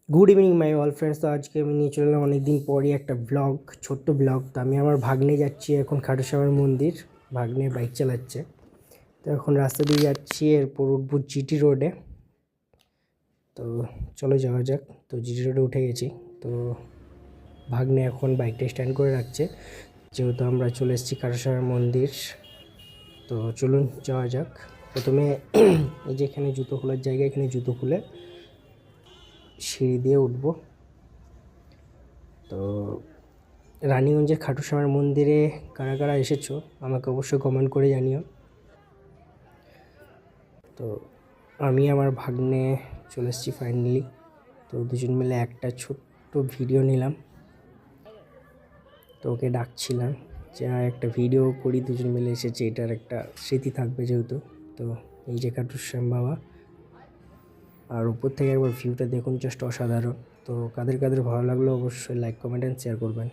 Good evening my all friends. তো আজকে আমি নিয়ে চলে এলাম অনেকদিন পরই একটা ব্লগ, ছোট্ট ব্লগ। তো আমি আমার ভাগ্নে যাচ্ছি এখন খাটুশ্যামার মন্দির। ভাগ্নে বাইক চালাচ্ছে। তো এখন রাস্তা দিয়ে যাচ্ছি, এরপর উঠবো জিটি রোডে। তো চলো যাওয়া যাক। তো জিটি রোডে উঠে গেছি। তো ভাগ্নে এখন বাইকটা স্ট্যান্ড করে রাখছে, যেহেতু আমরা চলে এসেছি খাটুশ্যামার মন্দির। তো চলুন যাওয়া যাক। প্রথমে এই যে এখানে জুতো খোলার জায়গা, এখানে জুতো খুলে সিঁড়ি দিয়ে উঠবো। তো রানীগঞ্জের খাটুশ্যামার মন্দিরে কারা কারা এসেছো আমাকে অবশ্যই কমেন্ট করে জানিও। তো আমি আমার ভাগ্নে চলে এসেছি ফাইনালি। তো দুজন মিলে একটা ছোট্ট ভিডিও নিলাম। তো ওকে ডাকছিলাম যে একটা ভিডিও করি, দুজন মিলে এসেছে, এটার একটা স্মৃতি থাকবে যেহেতু। তো এই যে খাটুশ্যাম বাবা, আর উপর থেকে একবার ভিউটা দেখুন, জাস্ট অসাধারণ। তো কাদের কাদের ভালো লাগলো অবশ্যই লাইক, কমেন্ট অ্যান্ড শেয়ার করবেন।